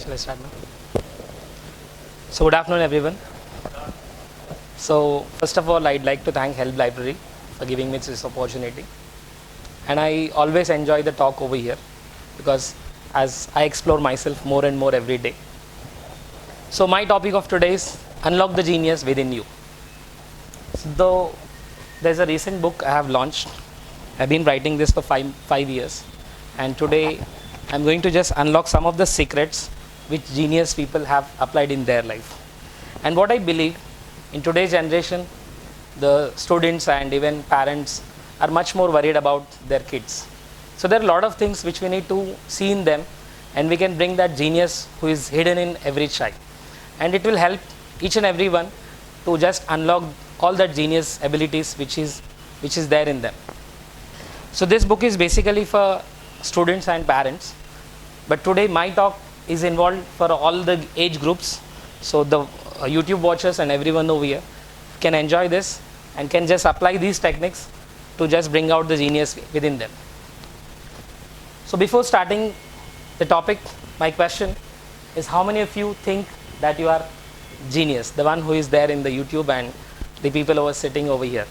Shall I start now? So good afternoon everyone. So first of all, I'd like to thank Help Library for giving me this opportunity. And I always enjoy the talk over here because as I explore myself more and more every day. So my topic of today is unlock the genius within you. So there's a recent book I have launched. I've been writing this for five years, and today I'm going to just unlock some of the secrets which genius people have applied in their life. And what I believe in today's generation, the students and even parents are much more worried about their kids. So there are a lot of things which we need to see in them, and we can bring that genius who is hidden in every child. And it will help each and every one to just unlock all that genius abilities which is there in them. So this book is basically for students and parents, but today my talk is involved for all the age groups. So the YouTube watchers and everyone over here can enjoy this and can just apply these techniques to just bring out the genius within them. So before starting the topic, my question is, how many of you think that you are genius, the one who is there in the YouTube and the people who are sitting over here?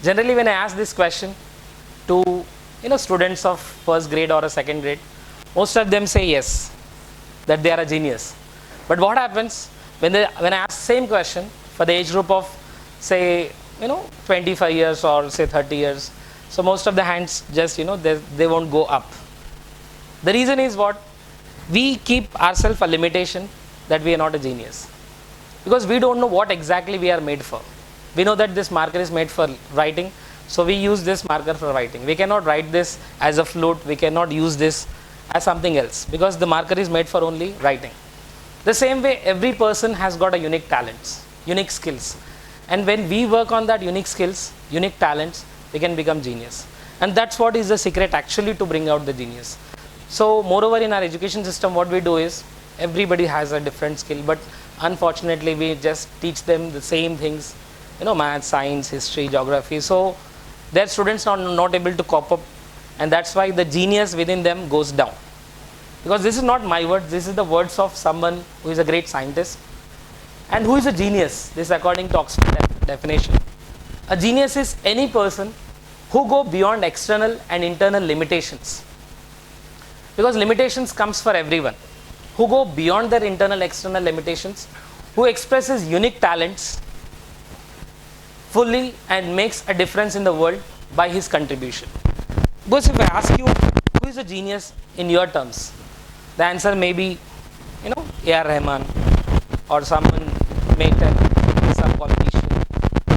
Generally when I ask this question to students of first grade or a second grade, most of them say yes, that they are a genius. But what happens when I ask same question for the age group of say 25 years or say 30 years, so most of the hands just they won't go up. The reason is what? We keep ourselves a limitation that we are not a genius, because we don't know what exactly we are made for. We know that this marker is made for writing, so we use this marker for writing. We cannot write this as a flute, we cannot use this as something else, because the marker is made for only writing. The same way, every person has got a unique talents, unique skills, and when we work on that unique skills, unique talents, we can become genius. And that's what is the secret actually to bring out the genius. So moreover, in our education system, what we do is everybody has a different skill, but unfortunately we just teach them the same things, math, science, history, geography. So their students are not able to cope up, and that's why the genius within them goes down. Because this is not my words, this is the words of someone who is a great scientist. And who is a genius? This according to Oxford definition. A genius is any person who go beyond external and internal limitations. Because limitations comes for everyone. Who go beyond their internal external limitations, who expresses unique talents fully and makes a difference in the world by his contribution. Because if I ask you, who is a genius in your terms, the answer may be, A.R. Rahman, or someone may tell some politician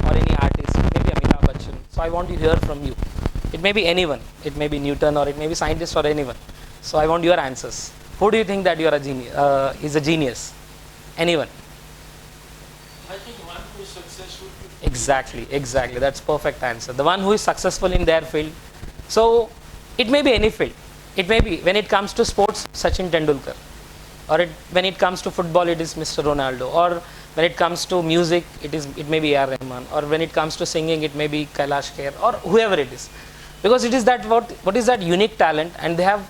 or any artist, maybe Amitabh Bachchan. So I want to hear from you. It may be anyone, it may be Newton, or it may be scientist or anyone. So I want your answers. Who do you think that you are a genius? Is a genius? Anyone? I think one who is successful. Exactly. That's perfect answer. The one who is successful in their field. So it may be any field. It may be when it comes to sports, Sachin Tendulkar, or when it comes to football, it is Mr. Ronaldo, or when it comes to music, it may be A.R. Rahman, or when it comes to singing, it may be Kailash Kher, or whoever it is, because it is that what is that unique talent, and they have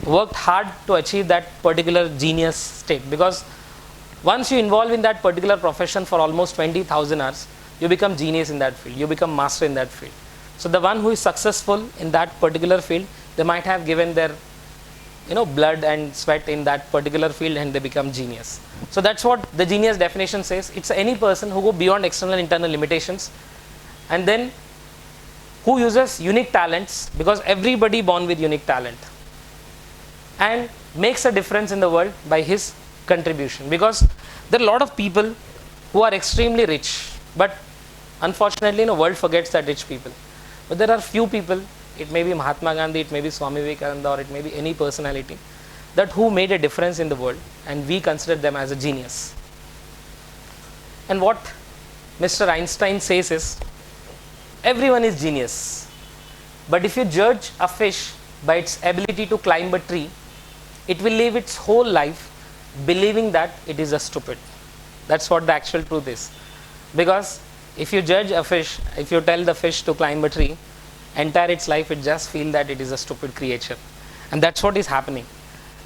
worked hard to achieve that particular genius state. Because once you involve in that particular profession for almost 20,000 hours, you become genius in that field, you become master in that field. So the one who is successful in that particular field, they might have given their blood and sweat in that particular field, and they become genius. So that's what the genius definition says. It's any person who go beyond external and internal limitations, and then who uses unique talents, because everybody born with unique talent, and makes a difference in the world by his contribution. Because there are a lot of people who are extremely rich, but unfortunately world forgets that rich people. But there are few people, it may be Mahatma Gandhi, it may be Swami Vivekananda, or it may be any personality that who made a difference in the world, and we consider them as a genius. And what Mr. Einstein says is, everyone is genius, but if you judge a fish by its ability to climb a tree, it will live its whole life believing that it is a stupid. That's what the actual truth is. Because if you judge a fish, if you tell the fish to climb a tree, entire its life it just feel that it is a stupid creature. And that's what is happening.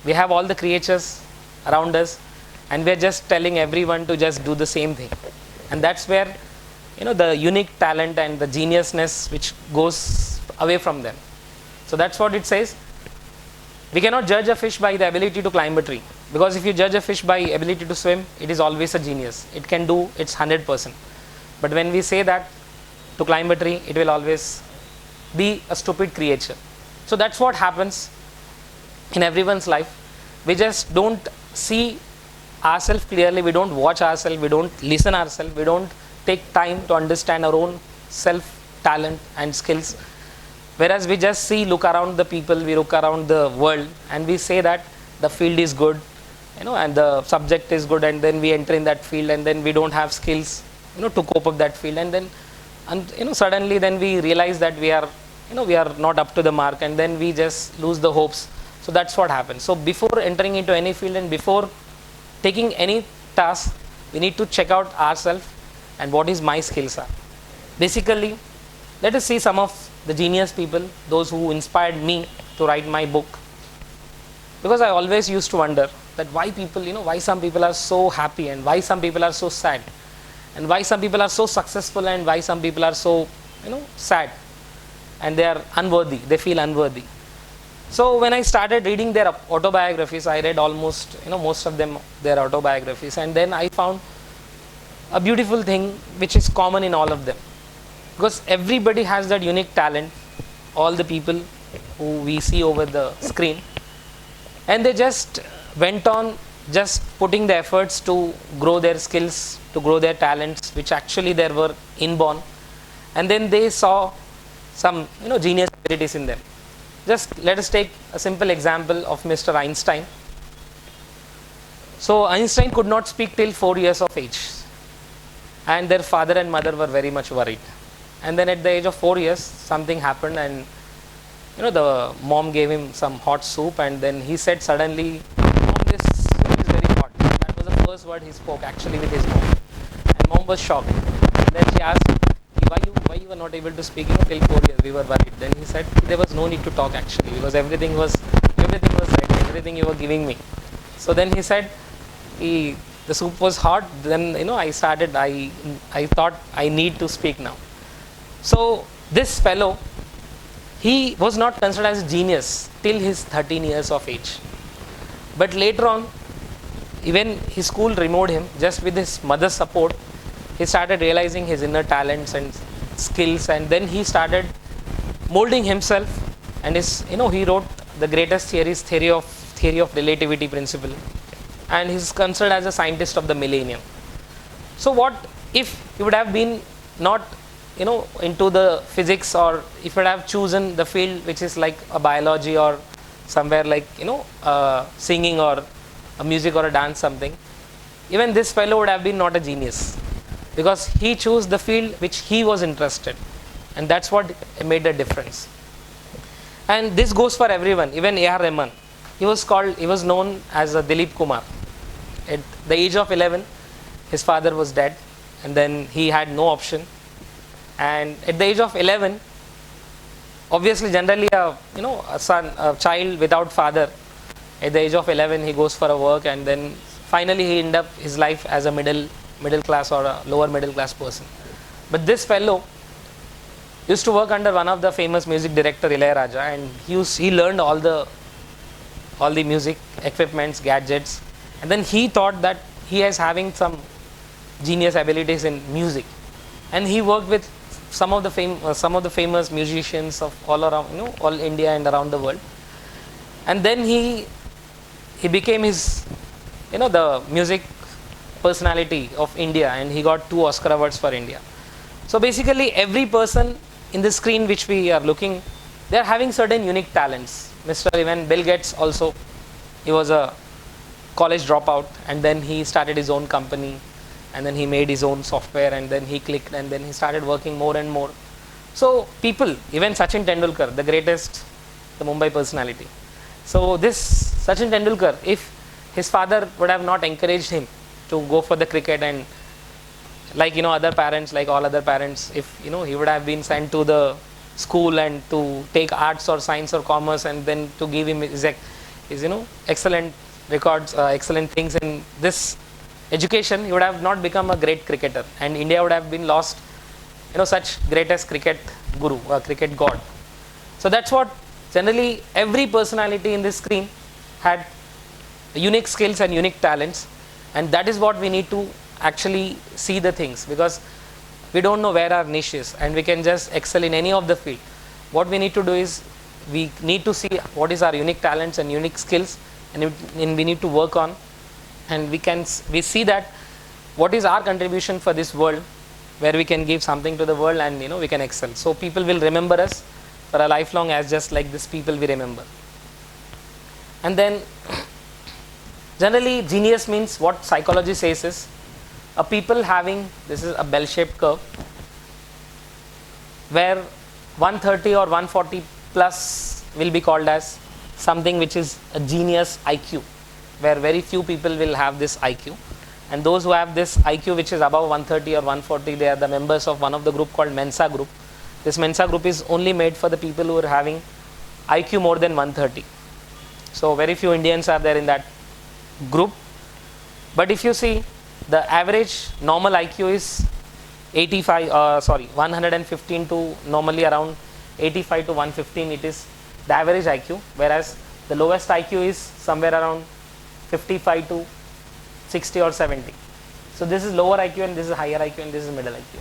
We have all the creatures around us, and we are just telling everyone to just do the same thing. And that's where, the unique talent and the geniusness which goes away from them. So that's what it says. We cannot judge a fish by the ability to climb a tree, because if you judge a fish by ability to swim, it is always a genius. It can do its 100%. But when we say that to climb a tree, it will always be a stupid creature. So that's what happens in everyone's life. We just don't see ourselves clearly, we don't watch ourselves, we don't listen ourselves, we don't take time to understand our own self talent and skills. Whereas we just look around the people, we look around the world, and we say that the field is good, and the subject is good, and then we enter in that field, and then we don't have skills, to cope up that field, and then, suddenly then we realize that we are not up to the mark, and then we just lose the hopes. So that's what happens. So before entering into any field and before taking any task, we need to check out ourselves and what is my skills are. Basically, let us see some of the genius people, those who inspired me to write my book. Because I always used to wonder that why people, why some people are so happy and why some people are so sad, and why some people are so successful and why some people are so, sad, and they are unworthy, they feel unworthy. So when I started reading their autobiographies, I read almost, most of them, their autobiographies, and then I found a beautiful thing which is common in all of them. Because everybody has that unique talent, all the people who we see over the screen, and they just went on just putting the efforts to grow their skills, to grow their talents, which actually they were inborn, and then they saw some genius abilities in them. Just let us take a simple example of Mr. Einstein. So Einstein could not speak till 4 years of age, and their father and mother were very much worried. And then at the age of 4 years, something happened, and the mom gave him some hot soup, and then he said suddenly, "Mom, this soup is very hot." That was the first word he spoke actually with his mom, and mom was shocked. And then she asked, why you were not able to speak till 4 years? We were worried. Then he said there was no need to talk actually, because everything was right, everything you were giving me. So then he said, the soup was hot. Then I thought I need to speak now. So this fellow, he was not considered as a genius till his 13 years of age. But later on, even his school removed him. Just with his mother's support, he started realizing his inner talents and skills, and then he started molding himself, and he wrote the greatest theory of relativity principle, and he's considered as a scientist of the millennium. So what if he would have been not into the physics, or if you would have chosen the field which is like a biology or somewhere like singing or a music or a dance something, even this fellow would have been not a genius, because he chose the field which he was interested, and that's what made a difference. And this goes for everyone. Even A.R. Rahman, he was known as a Dilip Kumar. At the age of 11, his father was dead, and then he had no option. And at the age of 11, obviously generally a child without father, at the age of 11 he goes for a work, and then finally he ends up his life as a middle class or a lower middle class person. But this fellow used to work under one of the famous music director, Ilayaraja, and he learned all the music equipments, gadgets, and then he thought that he is having some genius abilities in music, and he worked with some of the famous musicians of all around, all India and around the world. And then he became his the music personality of India, and he got 2 Oscar awards for India. So basically every person in the screen which we are looking, they are having certain unique talents. Even Bill Gates also, he was a college dropout, and then he started his own company, and then he made his own software, and then he clicked, and then he started working more and more. So people, even Sachin Tendulkar, the greatest, the Mumbai personality. So this Sachin Tendulkar, if his father would have not encouraged him to go for the cricket, and like other parents, like all other parents, if he would have been sent to the school and to take arts or science or commerce, and then to give him his excellent records, excellent things in this education, he would have not become a great cricketer, and India would have been lost such greatest cricket guru or cricket god. So that's what generally every personality in this screen had unique skills and unique talents, and that is what we need to actually see the things, because we don't know where our niche is and we can just excel in any of the field. What we need to do is we need to see what is our unique talents and unique skills, and we need to work on, and we see that what is our contribution for this world, where we can give something to the world, and we can excel. So people will remember us for a lifelong as just like this people we remember. And then generally genius means, what psychology says is a people having, this is a bell-shaped curve, where 130 or 140 plus will be called as something which is a genius IQ, where very few people will have this IQ, and those who have this IQ which is above 130 or 140, they are the members of one of the group called Mensa group. This Mensa group is only made for the people who are having IQ more than 130. So very few Indians are there in that group. But if you see, the average normal IQ is 115 to normally around 85 to 115, it is the average IQ, whereas the lowest IQ is somewhere around 55 to 60 or 70. So this is lower IQ, and this is higher IQ, and this is middle IQ.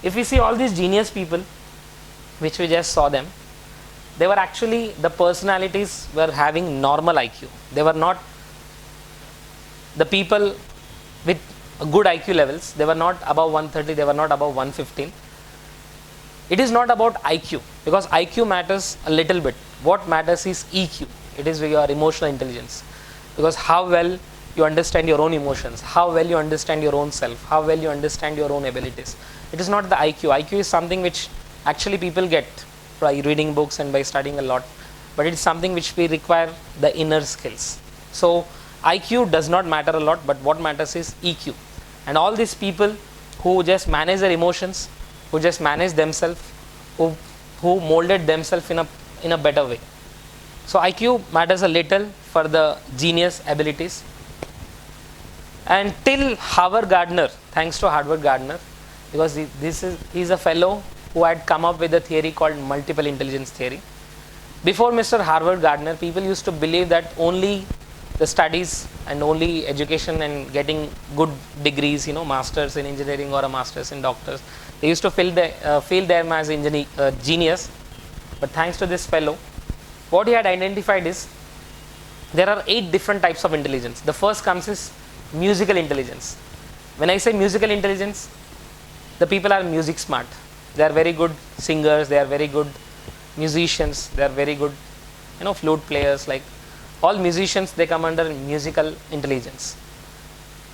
If we see all these genius people, which we just saw them, they were actually, the personalities were having normal IQ. They were not the people with good IQ levels. They were not above 130, they were not above 115. It is not about IQ, because IQ matters a little bit. What matters is EQ. It is your emotional intelligence, because how well you understand your own emotions, how well you understand your own self, how well you understand your own abilities. It is not the IQ. IQ is something which actually people get by reading books and by studying a lot, but it is something which we require the inner skills. So IQ does not matter a lot, but what matters is EQ. And all these people who just manage their emotions, who just manage themselves, who molded themselves in a better way. So IQ matters a little for the genius abilities. And till Howard Gardner, thanks to Howard Gardner, because he's a fellow who had come up with a theory called multiple intelligence theory. Before Mr. Howard Gardner, people used to believe that only the studies and only education and getting good degrees, masters in engineering or a masters in doctors, they used to feel them as genius. But thanks to this fellow, what he had identified is there are 8 different types of intelligence. The first comes is musical intelligence. When I say musical intelligence, the people are music smart. They are very good singers, they are very good musicians, they are very good flute players. Like all musicians, they come under musical intelligence.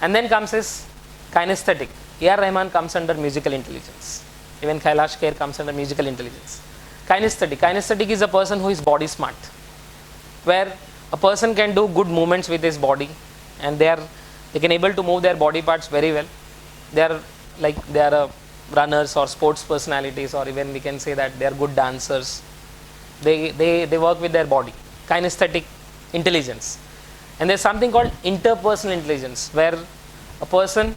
And then comes is kinesthetic. A.R. Rahman comes under musical intelligence. Even Kailash Kher comes under musical intelligence. Kinesthetic is a person who is body smart, where a person can do good movements with his body, and they can able to move their body parts very well. They are runners or sports personalities, or even we can say that they are good dancers. They work with their body. Kinesthetic intelligence. And there's something called interpersonal intelligence, where a person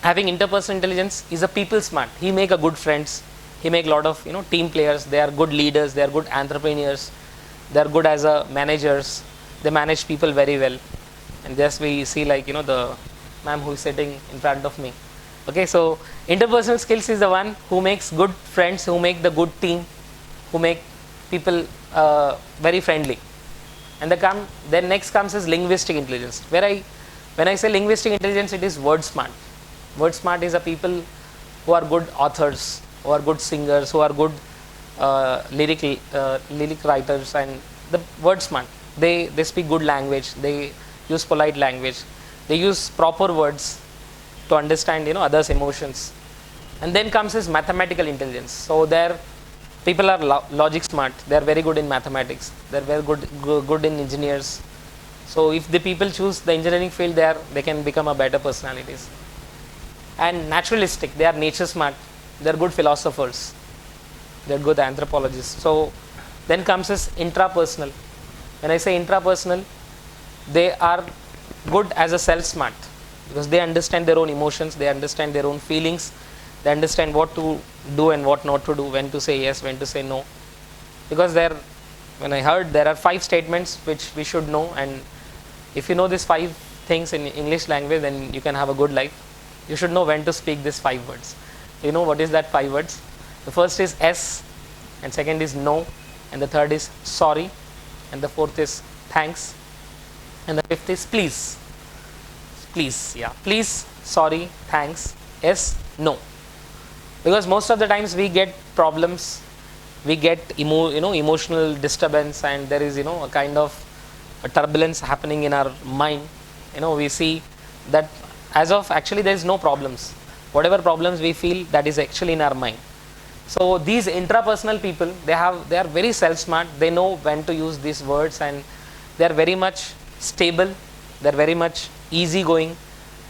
having interpersonal intelligence is a people smart. He make a good friends. He make a lot of team players. They are good leaders. They are good entrepreneurs. They are good as a managers. They manage people very well. And just we see the ma'am who is sitting in front of me. Okay, so interpersonal skills is the one who makes good friends, who make the good team, who make people very friendly. And then next comes is linguistic intelligence, where when I say linguistic intelligence, it is word smart. Word smart is a people who are good authors, who are good singers, who are good lyric writers, and the word smart. They speak good language. They use polite language. They use proper words to understand others' emotions. And then comes is mathematical intelligence. So there people are logic smart. They are very good in mathematics. They are very good in engineers. So if the people choose the engineering field, they can become a better personalities. And naturalistic, they are nature smart. They are good philosophers. They are good anthropologists. So then comes is intrapersonal. When I say intrapersonal, they are good as a self-smart, because they understand their own emotions, they understand their own feelings, they understand what to do and what not to do, when to say yes, when to say no. Because when I heard there are 5 statements which we should know, and if you know these 5 things in English language, then you can have a good life. You should know when to speak these 5 words. You know what is that 5 words? The first is S, and second is no, and the third is sorry, and the fourth is thanks, and the fifth is please. Please, yeah. Please, sorry, thanks, yes, no. Because most of the times we get problems, we get emotional disturbance, and there is a kind of a turbulence happening in our mind. We see that as of actually there is no problems. Whatever problems we feel, that is actually in our mind. So these intrapersonal people, they are very self-smart. They know when to use these words, and they are very much stable. They are very much easygoing,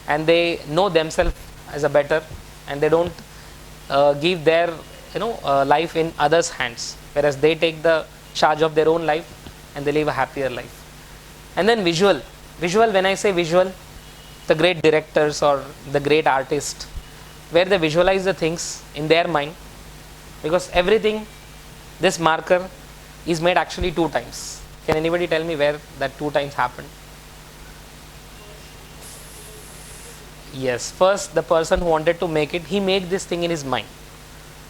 and they know themselves as a better, and they don't give their life in others' hands, whereas they take the charge of their own life and they live a happier life. And then visual. When I say visual, the great directors or the great artists, where they visualize the things in their mind, because everything, this marker is made actually 2 times. Can anybody tell me where that 2 times happened? Yes, first the person who wanted to make it, he made this thing in his mind.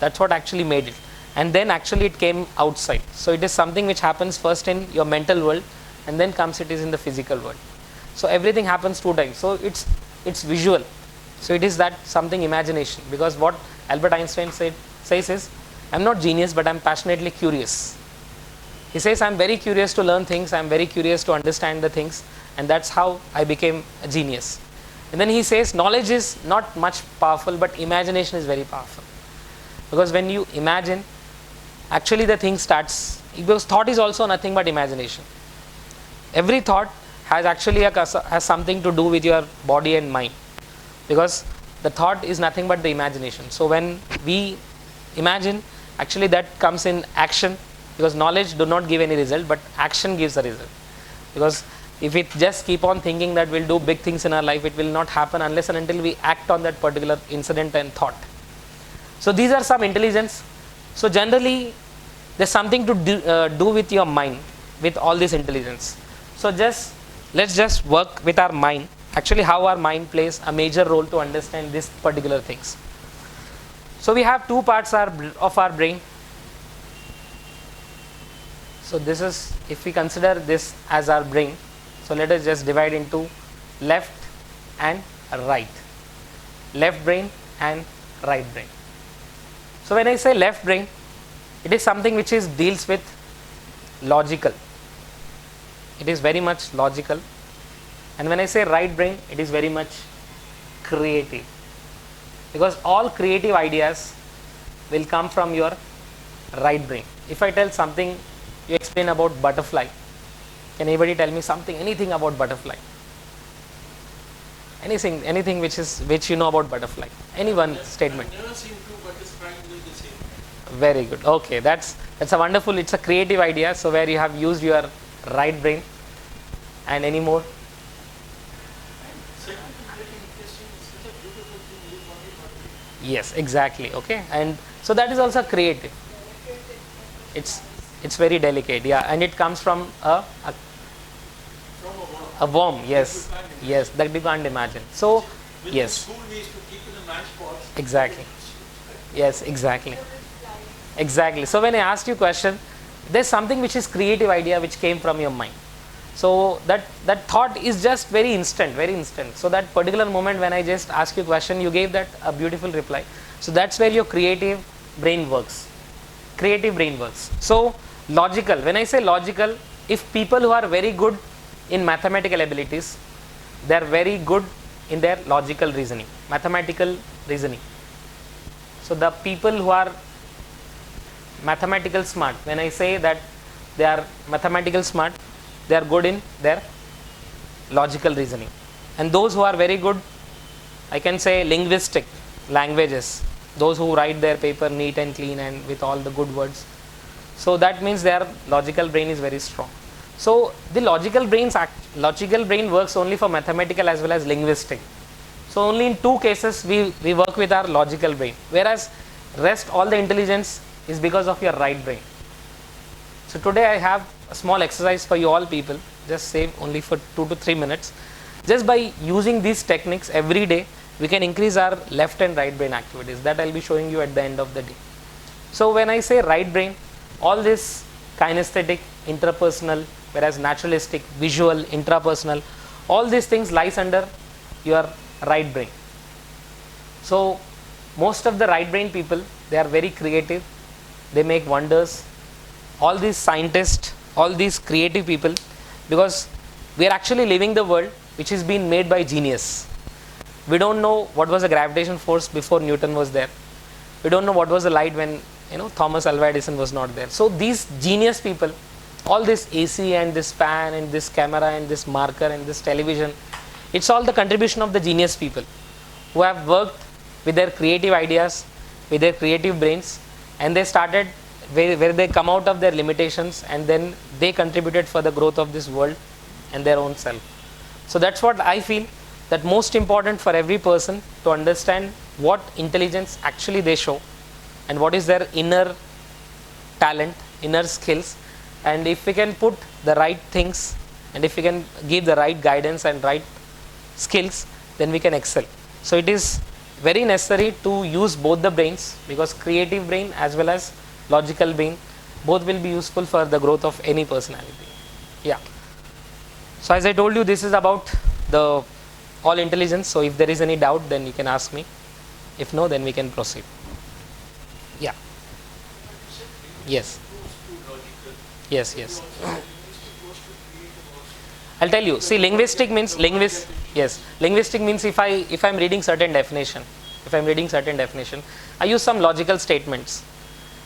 That's what actually made it. And then actually it came outside. So it is something which happens first in your mental world, and then it is in the physical world. So everything happens 2 times. So it's visual. So it is that something imagination. Because what Albert Einstein says is, I'm not genius, but I'm passionately curious. He says, I'm very curious to learn things, I'm very curious to understand the things, and that's how I became a genius. And then he says, knowledge is not much powerful, but imagination is very powerful. Because when you imagine, actually the thing starts, because thought is also nothing but imagination. Every thought has actually has something to do with your body and mind, because the thought is nothing but the imagination. So when we imagine, actually that comes in action, because knowledge do not give any result, but action gives a result. Because if we just keep on thinking that we'll do big things in our life, it will not happen unless and until we act on that particular incident and thought. So these are some intelligence. So generally there's something to do with your mind, with all this intelligence. So let's just work with our mind, actually how our mind plays a major role to understand these particular things. So we have 2 parts of our brain. So this is, if we consider this as our brain, so let us just divide into left and right. Left brain and right brain. So when I say left brain, it is something which deals with logical. It is very much logical. And when I say right brain, it is very much creative. Because all creative ideas will come from your right brain. If I tell something, you explain about butterfly. Can anybody tell me something, anything about butterfly? Anything which you know about butterfly? Any one statement? I've never seen 2 butterflies doing the same. Very good. Okay, that's a wonderful. It's a creative idea. So where you have used your right brain, and any more? Second is very interesting. It's such a beautiful thing you want it. Yes, exactly. Okay, and so that is also creative. It's very delicate. Yeah, and it comes from a worm. Yes, yes, that you can't imagine. So With yes, the school we used to keep in the matchbox. exactly. Yes, exactly. Exactly. So when I asked you question, there's something which is creative idea which came from your mind. So that thought is just very instant, very instant. So that particular moment when I just asked you question, you gave that a beautiful reply. So that's where your creative brain works. Creative brain works. So logical, when I say logical, if people who are very good in mathematical abilities, they are very good in their logical reasoning, mathematical reasoning. So the people who are mathematical smart, when I say that they are mathematical smart, they are good in their logical reasoning. And those who are very good, I can say linguistic, languages, those who write their paper neat and clean and with all the good words. So that means their logical brain is very strong. So the logical brain works only for mathematical as well as linguistic. So only in two cases we work with our logical brain, whereas rest all the intelligence is because of your right brain. So today I have a small exercise for you all people, just save only for 2 to 3 minutes. Just by using these techniques every day, we can increase our left and right brain activities. That I'll be showing you at the end of the day. So when I say right brain, all this kinesthetic, interpersonal, whereas naturalistic, visual, intrapersonal, all these things lies under your right brain. So most of the right brain people, they are very creative, they make wonders. All these scientists, all these creative people, because we are actually living the world which is being made by genius. We don't know what was the gravitation force before Newton was there. We don't know what was the light when Thomas Alva Edison was not there. So these genius people, all this AC and this fan and this camera and this marker and this television, it's all the contribution of the genius people who have worked with their creative ideas, with their creative brains, and they started where they come out of their limitations, and then they contributed for the growth of this world and their own self. So that's what I feel, that most important for every person to understand what intelligence actually they show and what is their inner talent, inner skills, and if we can put the right things and if we can give the right guidance and right skills, then we can excel. So it is very necessary to use both the brains, because creative brain as well as logical brain, both will be useful for the growth of any personality. Yeah. So as I told you, this is about the all intelligence. So if there is any doubt, then you can ask me. If no, then we can proceed. Yeah. Yes. Yes, yes. I'll tell you. See, linguistic means yes. Linguistic means if I'm reading certain definition, I use some logical statements,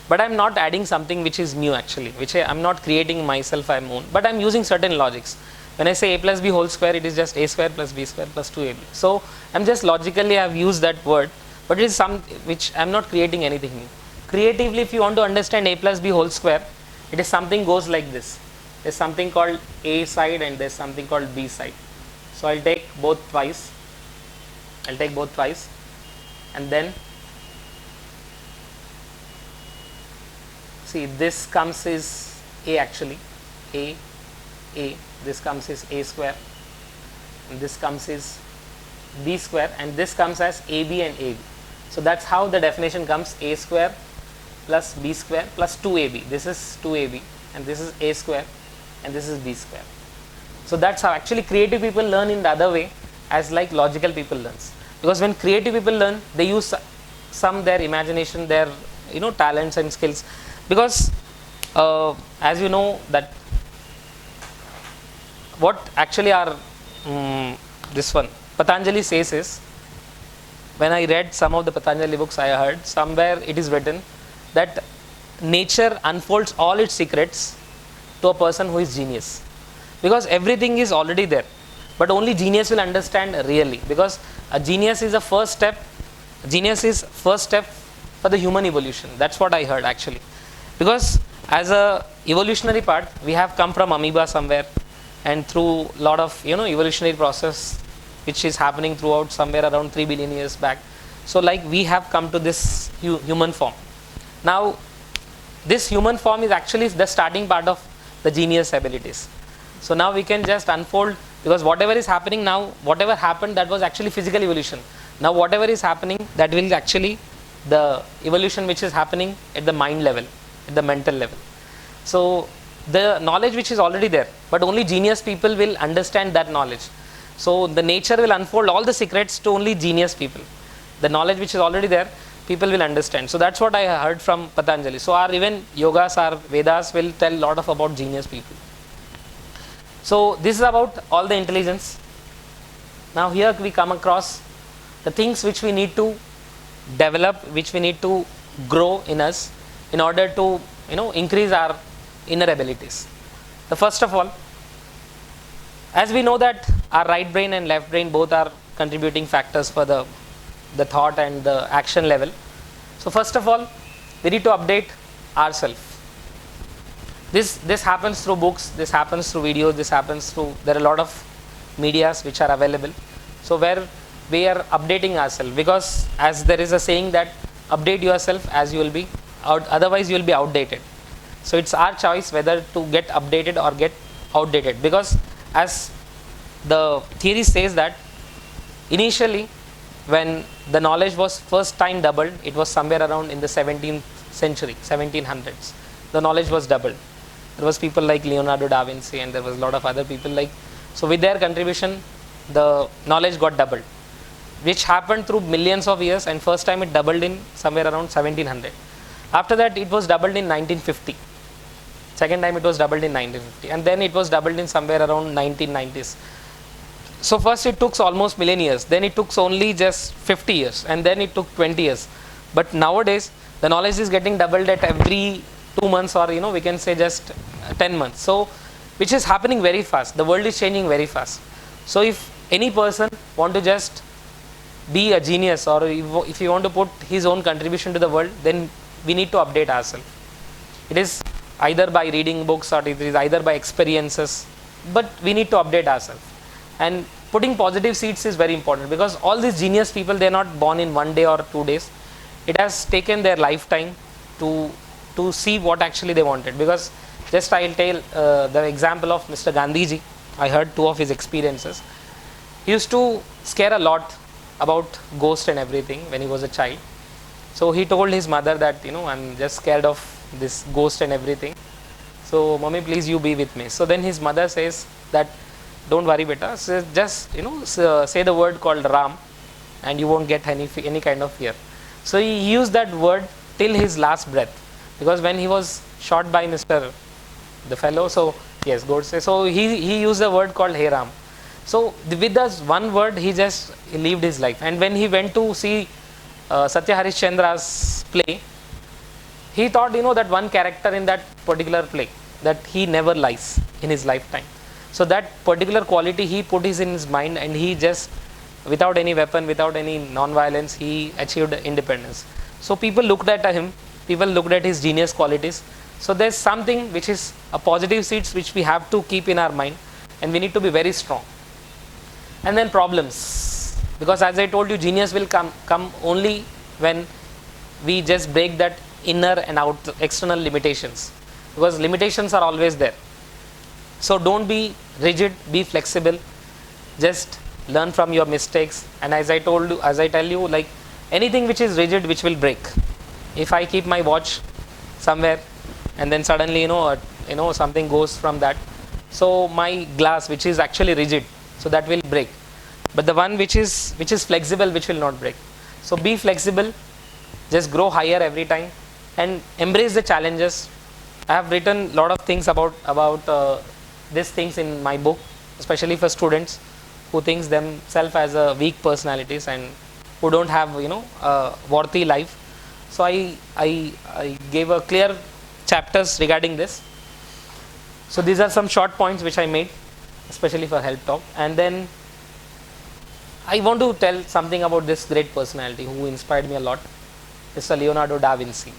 but I'm not adding something which is new actually, which I'm not creating myself, I'm own, but I'm using certain logics. When I say a plus b whole square, it is just a square plus b square plus 2ab. So I'm just logically I've used that word, but it is some which I'm not creating anything new. Creatively, if you want to understand a plus b whole square, it is something goes like this. There's something called a side and there's something called b side. So I'll take both twice, and then see, this comes is a actually, a, this comes is a square, and this comes is b square, and this comes as ab and ab. So that's how the definition comes: a square plus b square plus 2ab. This is 2ab and this is a square and this is b square. So that's how actually creative people learn in the other way, as like logical people learns. Because when creative people learn, they use some their imagination, their talents and skills. Because as you know that what actually our this one Patanjali says is, when I read some of the Patanjali books, I heard somewhere it is written that nature unfolds all its secrets to a person who is genius, because everything is already there, but only genius will understand really, because a genius is the first step. Genius is first step for the human evolution. That's what I heard actually, because as a evolutionary part, we have come from amoeba somewhere, and through lot of evolutionary process which is happening throughout somewhere around 3 billion years back. So like we have come to this human form. Now this human form is actually the starting part of the genius abilities. So now we can just unfold, because whatever is happening now, whatever happened, that was actually physical evolution. Now whatever is happening, that will actually the evolution which is happening at the mind level, at the mental level. So the knowledge which is already there, but only genius people will understand that knowledge. So the nature will unfold all the secrets to only genius people. The knowledge which is already there, people will understand. So that's what I heard from Patanjali. So our even yogas, our Vedas will tell a lot of about genius people. So this is about all the intelligence. Now here we come across the things which we need to develop, which we need to grow in us in order to increase our inner abilities. The first of all, as we know that our right brain and left brain both are contributing factors for the thought and the action level. So first of all, we need to update ourselves. This happens through books, this happens through videos, this happens through, there are a lot of medias which are available. So where we are updating ourselves, because as there is a saying that update yourself as you will be otherwise you will be outdated. So it's our choice whether to get updated or get outdated, because as the theory says that initially when the knowledge was first time doubled, it was somewhere around in the 17th century, 1700s. The knowledge was doubled. There was people like Leonardo Da Vinci, and there was a lot of other people like, so with their contribution the knowledge got doubled, which happened through millions of years, and first time it doubled in somewhere around 1700. After that it was doubled in 1950. Second time it was doubled in 1950, and then it was doubled in somewhere around 1990s. So first it took almost million years, then it took only just 50 years, and then it took 20 years. But nowadays the knowledge is getting doubled at every 2 months, or we can say just 10 months. So which is happening very fast. The world is changing very fast. So if any person want to just be a genius, or if you want to put his own contribution to the world, then we need to update ourselves. It is either by reading books, or it is either by experiences, but we need to update ourselves. And putting positive seeds is very important, because all these genius people, they are not born in 1 day or 2 days. It has taken their lifetime to see what actually they wanted. Because just I'll tell the example of Mr. Gandhiji. I heard 2 of his experiences. He used to scare a lot about ghost and everything when he was a child. So he told his mother that I'm just scared of this ghost and everything. So mommy, please you be with me. So then his mother says that don't worry beta, so just say the word called Ram, and you won't get any kind of fear. So he used that word till his last breath, because when he was shot by Mr. the fellow, so yes, Godse, so he used the word called Hey Ram. So with that one word he lived his life. And when he went to see Satya Harishchandra's play, he thought that one character in that particular play, that he never lies in his lifetime. So that particular quality he put is in his mind, and he just, without any weapon, without any non-violence, he achieved independence. So people looked at him, people looked at his genius qualities. So there's something which is a positive seeds which we have to keep in our mind, and we need to be very strong. And then problems, because as I told you, genius will come only when we just break that inner and out external limitations, because limitations are always there. So don't be rigid, be flexible, just learn from your mistakes. And as I tell you, like anything which is rigid, which will break. If I keep my watch somewhere and then suddenly something goes from that, so my glass, which is actually rigid, so that will break. But the one which is flexible, which will not break. So be flexible, just grow higher every time, and embrace the challenges. I have written a lot of things about these things in my book, especially for students who thinks themselves as a weak personalities and who don't have a worthy life. So I gave a clear chapters regarding this. So these are some short points which I made, especially for Help Talk. And then I want to tell something about this great personality who inspired me a lot, Mr. Leonardo Da Vinci.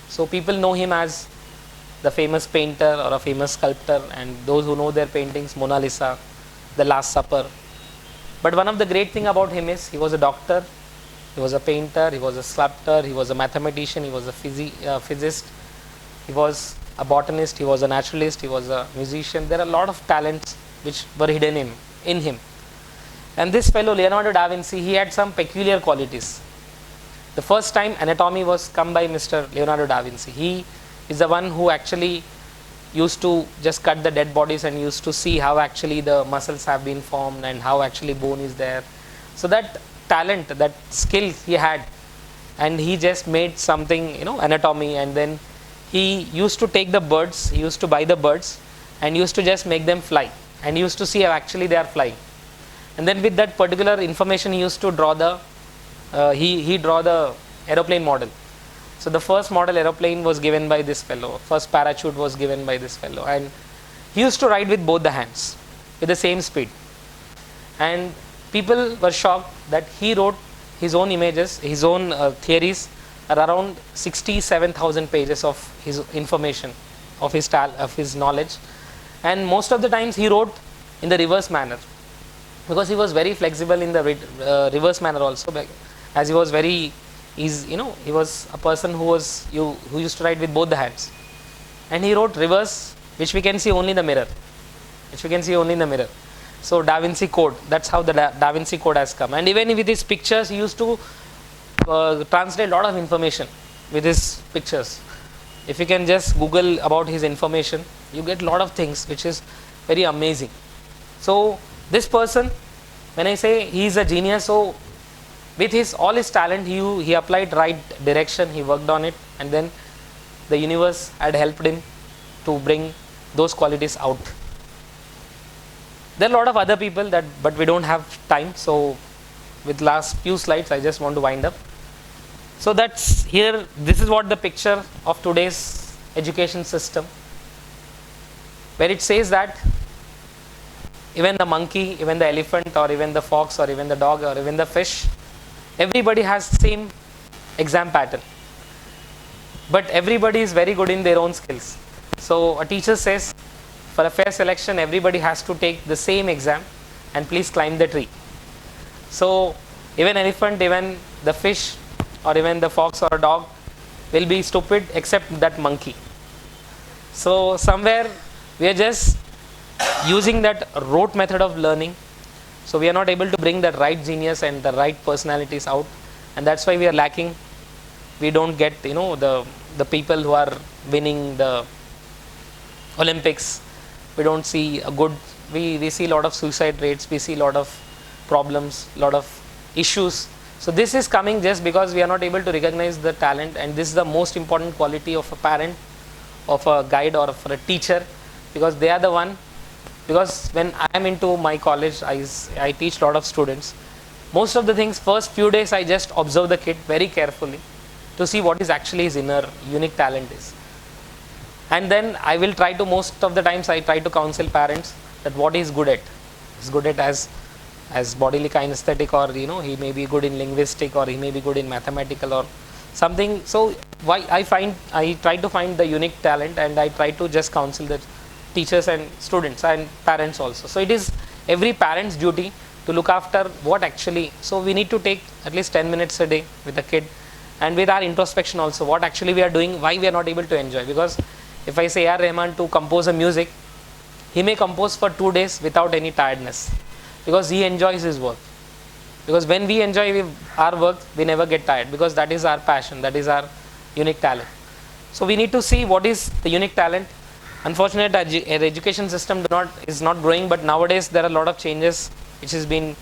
So people know him as the famous painter or a famous sculptor, and those who know their paintings, Mona Lisa, The Last Supper. But one of the great thing about him is he was a doctor, he was a painter, he was a sculptor, he was a mathematician, he was a physicist, he was a botanist, he was a naturalist, he was a musician. There are a lot of talents which were hidden in him. And this fellow Leonardo da Vinci, he had some peculiar qualities. The first time anatomy was come by Mr. Leonardo da Vinci. He is the one who actually used to just cut the dead bodies and used to see how actually the muscles have been formed and how actually bone is there. So that talent, that skill he had, and he just made something, anatomy, and then he used to take the birds, he used to buy the birds and used to just make them fly, and he used to see how actually they are flying. And then with that particular information he used to draw the he draw the aeroplane model. So the first model aeroplane was given by this fellow, first parachute was given by this fellow, and he used to ride with both the hands with the same speed. And people were shocked that he wrote his own images, his own theories are around 67,000 pages of his information of his knowledge, and most of the times he wrote in the reverse manner, because he was very flexible in the reverse manner also, as he was very he was a person who used to write with both the hands, and he wrote reverse, which we can see only in the mirror, So Da Vinci Code, that's how the Da Vinci Code has come. And even with his pictures, he used to translate a lot of information with his pictures. If you can just Google about his information, you get a lot of things, which is very amazing. So this person, when I say he is a genius, so with all his talent, he applied right direction, he worked on it, and then the universe had helped him to bring those qualities out. There are a lot of other people but we don't have time. So with last few slides, I just want to wind up. So that's here. This is what the picture of today's education system, where it says that even the monkey, even the elephant, or even the fox, or even the dog, or even the fish, everybody has the same exam pattern, but everybody is very good in their own skills. So a teacher says, for a fair selection, everybody has to take the same exam and please climb the tree. So even elephant, even the fish, or even the fox or a dog will be stupid except that monkey. So somewhere we are just using that rote method of learning. So we are not able to bring the right genius and the right personalities out, and that's why we are lacking. We don't get the people who are winning the Olympics. We don't see a good. We see a lot of suicide rates. We see a lot of problems, a lot of issues. So this is coming just because we are not able to recognize the talent, and this is the most important quality of a parent, of a guide, or for a teacher, because they are the one. Because when I am into my college, I teach a lot of students. Most of the things, first few days, I just observe the kid very carefully to see what is actually his inner unique talent is. And then I will try to, most of the times I try to counsel parents that what he is good at. He's good at as bodily kinesthetic, or he may be good in linguistic, or he may be good in mathematical or something. So I try to find the unique talent, and I try to just counsel the teachers and students and parents also. So it is every parent's duty to look after what actually. So we need to take at least 10 minutes a day with the kid, and with our introspection also, what actually we are doing, why we are not able to enjoy. Because if I say A.R. Rahman to compose a music, he may compose for 2 days without any tiredness, because he enjoys his work. Because when we enjoy our work, we never get tired, because that is our passion, that is our unique talent. So we need to see what is the unique talent. Unfortunately, our education system is not growing, but nowadays there are a lot of changes which has been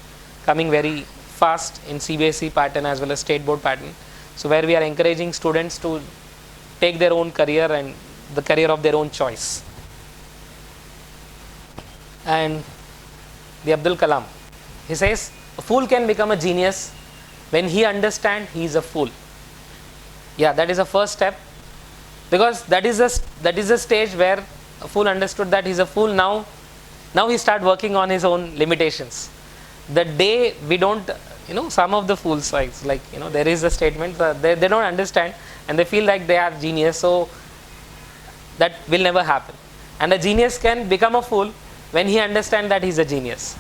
coming very fast in CBSE pattern as well as state board pattern. So where we are encouraging students to take their own career and the career of their own choice. And the Abdul Kalam, he says, a fool can become a genius when he understands he is a fool. Yeah, that is the first step, because that is a stage where a fool understood that he's a fool. Now he start working on his own limitations. The day we don't, some of the fools, there is a statement that they don't understand and they feel like they are genius, so that will never happen. And a genius can become a fool when he understands that he's a genius.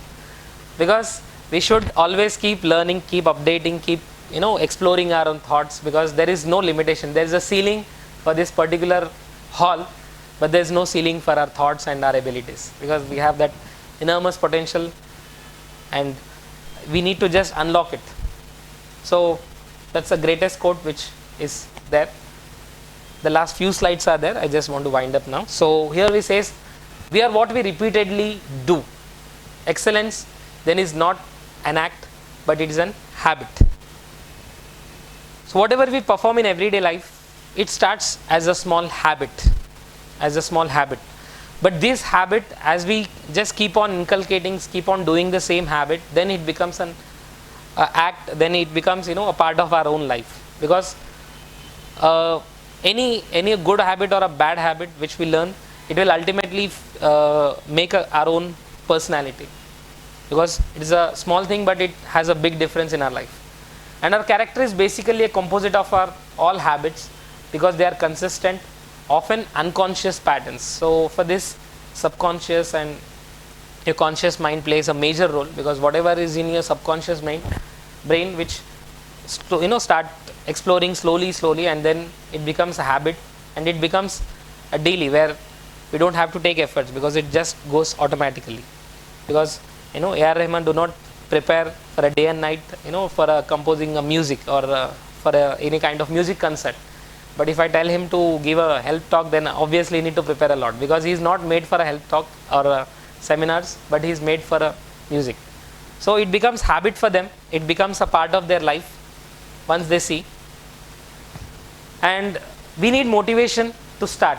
Because we should always keep learning, keep updating, keep exploring our own thoughts, because there is no limitation. There is a ceiling for this particular hall, but there is no ceiling for our thoughts and our abilities, because we have that enormous potential and we need to just unlock it. So that's the greatest quote which is there. The last few slides are there. I just want to wind up now. So here we says, we are what we repeatedly do. Excellence then is not an act, but it is an habit. So whatever we perform in everyday life, it starts as a small habit, But this habit, as we just keep on inculcating, keep on doing the same habit, then it becomes an act, then it becomes a part of our own life. Because any good habit or a bad habit which we learn, it will ultimately make our own personality. Because it is a small thing, but it has a big difference in our life. And our character is basically a composite of our all habits, because they are consistent, often unconscious patterns. So for this, subconscious and your conscious mind plays a major role, because whatever is in your subconscious brain, which start exploring slowly, and then it becomes a habit, and it becomes a daily, where we don't have to take efforts, because it just goes automatically. Because A.R. Rahman do not prepare for a day and night, for composing a music, or for any kind of music concert. But if I tell him to give a health talk, then obviously he need to prepare a lot, because he is not made for a health talk or seminars, but he is made for a music. So it becomes habit for them. It becomes a part of their life once they see. And we need motivation to start.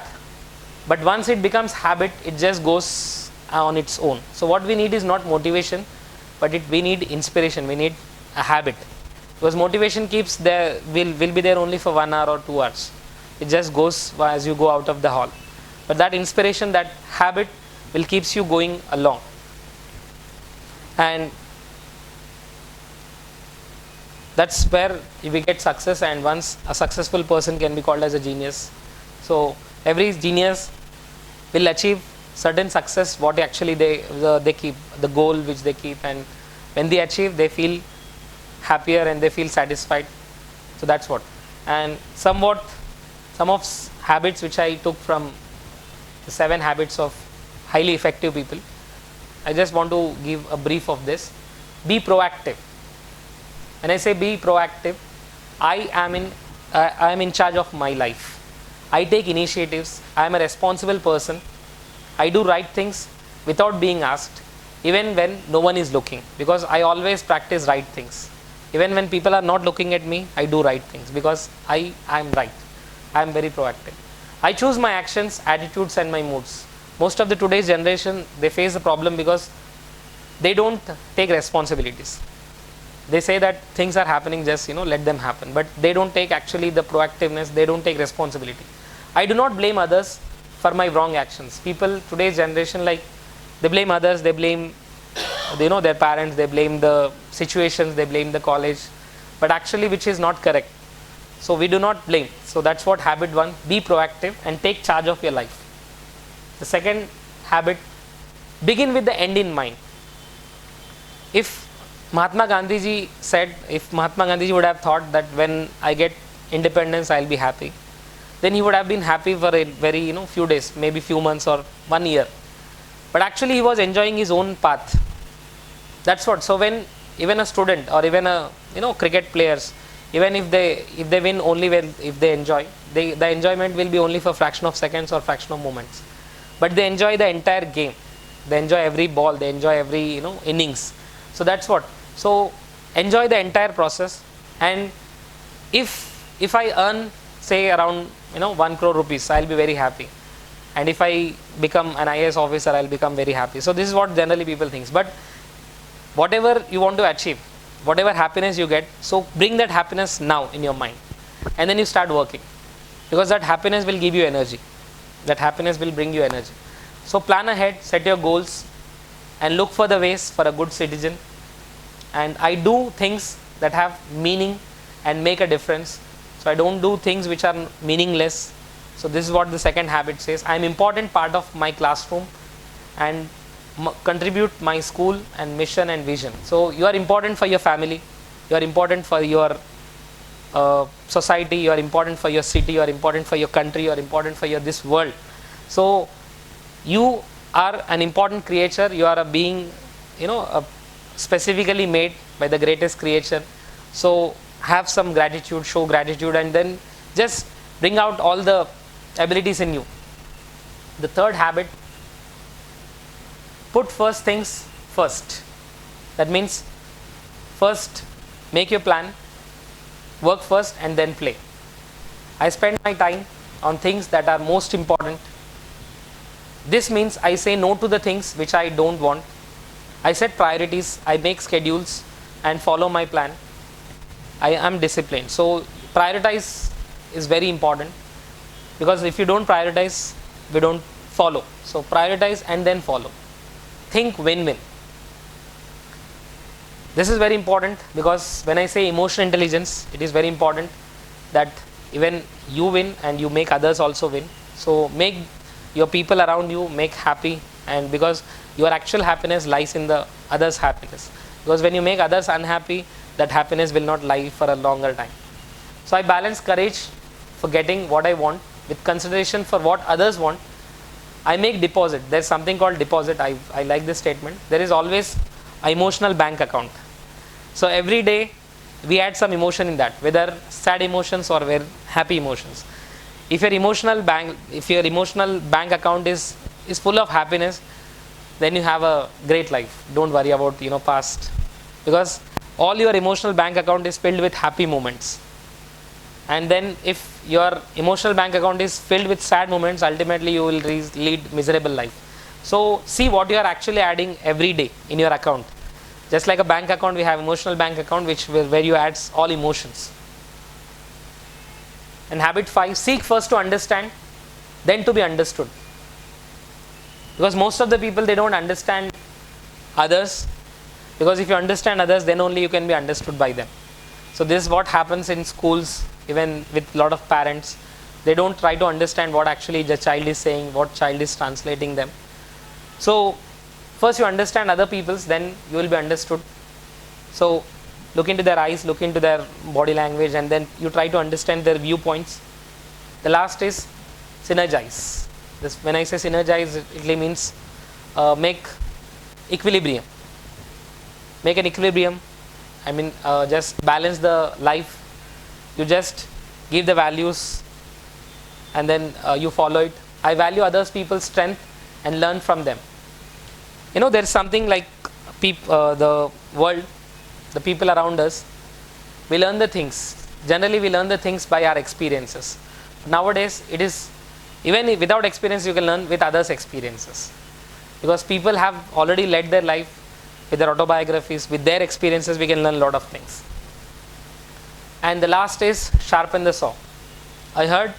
But once it becomes habit, it just goes on its own. So what we need is not motivation, but we need inspiration. We need a habit. Because motivation keeps there, will be there only for 1 hour or 2 hours. It just goes as you go out of the hall. But that inspiration, that habit will keeps you going along. And that's where we get success, and once a successful person can be called as a genius. So every genius will achieve certain success, what actually they keep, the goal which they keep, and when they achieve, they feel happier and they feel satisfied. So that's what. And some of habits which I took from the 7 habits of highly effective people, I just want to give a brief of this. Be proactive. When I say be proactive, I am in charge of my life. I take initiatives. I am a responsible person. I do right things without being asked, even when no one is looking, because I always practice right things. Even when people are not looking at me, I do right things, because I am right. I am very proactive. I choose my actions, attitudes, and my moods. Most of the today's generation, they face a problem because they don't take responsibilities. They say that things are happening, just let them happen, but they don't take actually the proactiveness. They don't take responsibility. I do not blame others for my wrong actions. People today's generation, like, they blame others, they blame their parents, they blame the situations, they blame the college, but actually which is not correct. So we do not blame. So that's what habit 1, be proactive and take charge of your life. The second habit, begin with the end in mind. If Mahatma Gandhi would have thought that when I get independence, I'll be happy, then he would have been happy for a very few days, maybe few months or 1 year. But actually he was enjoying his own path. That's what. So when even a student, or even a cricket players, even if they win only when if they enjoy, the enjoyment will be only for fraction of seconds or fraction of moments. But they enjoy the entire game. They enjoy every ball. They enjoy every innings. So that's what. So enjoy the entire process. And if I earn, say, around 1 crore rupees, I'll be very happy. And if I become an IAS officer, I'll become very happy. So this is what generally people think. But whatever you want to achieve, whatever happiness you get, so bring that happiness now in your mind, and then you start working, because that happiness will give you energy. That happiness will bring you energy. So plan ahead, set your goals, and look for the ways for a good citizen. And I do things that have meaning and make a difference. So I don't do things which are meaningless. So this is what the second habit says. I am important part of my classroom and contribute my school and mission and vision. So you are important for your family. You are important for your society. You are important for your city. You are important for your country. You are important for this world. So you are an important creature. You are a being, specifically made by the greatest creature. So have some gratitude, show gratitude, and then just bring out all the abilities in you. The third habit, put first things first. That means first make your plan, work first, and then play. I spend my time on things that are most important. This means I say no to the things which I don't want. I set priorities, I make schedules and follow my plan. I am disciplined. So prioritize is very important, because if you don't prioritize, we don't follow. So prioritize and then follow. Think win-win. This is very important, because when I say emotional intelligence, it is very important that even you win and you make others also win. So make your people around you make happy, and because your actual happiness lies in the others' happiness. Because when you make others unhappy, that happiness will not lie for a longer time. So I balance courage for getting what I want with consideration for what others want. I make deposit. There's something called deposit. I like this statement. There is always an emotional bank account. So every day we add some emotion in that, whether sad emotions or whether happy emotions. If your emotional bank account is full of happiness, then you have a great life. Don't worry about past, because all your emotional bank account is filled with happy moments. And then if your emotional bank account is filled with sad moments, ultimately you will lead miserable life. So see what you are actually adding every day in your account. Just like a bank account, we have emotional bank account where you add all emotions. And habit 5, seek first to understand, then to be understood. Because most of the people, they don't understand others, because if you understand others, then only you can be understood by them. So this is what happens in schools, even with a lot of parents. They don't try to understand what actually the child is saying, what child is translating them. So first you understand other people's, then you will be understood. So look into their eyes, look into their body language, and then you try to understand their viewpoints. The last is synergize. This, when I say synergize, it really means make equilibrium. Make an equilibrium. I mean, just balance the life. You just give the values, and then you follow it. I value others people's strength and learn from them. There is something like the world, the people around us. We learn the things. Generally, we learn the things by our experiences. Nowadays, it is even without experience, you can learn with others' experiences, because people have already led their life with their autobiographies, with their experiences. We can learn a lot of things. And the last is sharpen the saw. I heard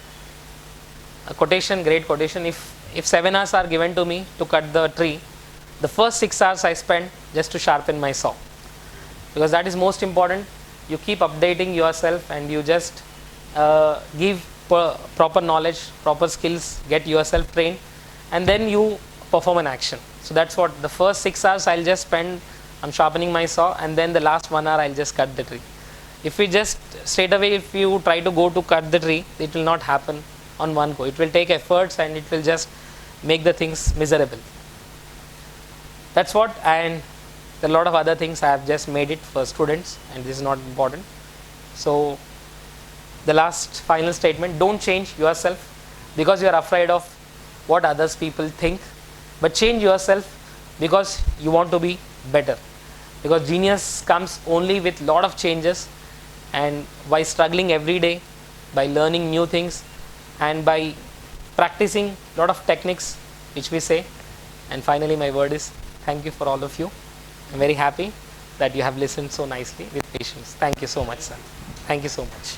a quotation, great quotation. If 7 hours are given to me to cut the tree, the first 6 hours I spend just to sharpen my saw, because that is most important. You keep updating yourself, and you just give proper knowledge, proper skills, get yourself trained, and then you perform an action. So that's what the first 6 hours I'll just spend on sharpening my saw, and then the last 1 hour I'll just cut the tree. If we just straight away, if you try to go to cut the tree, it will not happen on one go. It will take efforts, and it will just make the things miserable. That's what. And there are a lot of other things I have just made it for students, and this is not important. So the last final statement, don't change yourself because you are afraid of what others people think, but change yourself because you want to be better. Because genius comes only with lot of changes, and by struggling every day, by learning new things, and by practicing lot of techniques which we say. And finally, my word is thank you for all of you. I'm very happy that you have listened so nicely with patience. Thank you so much, sir. Thank you so much.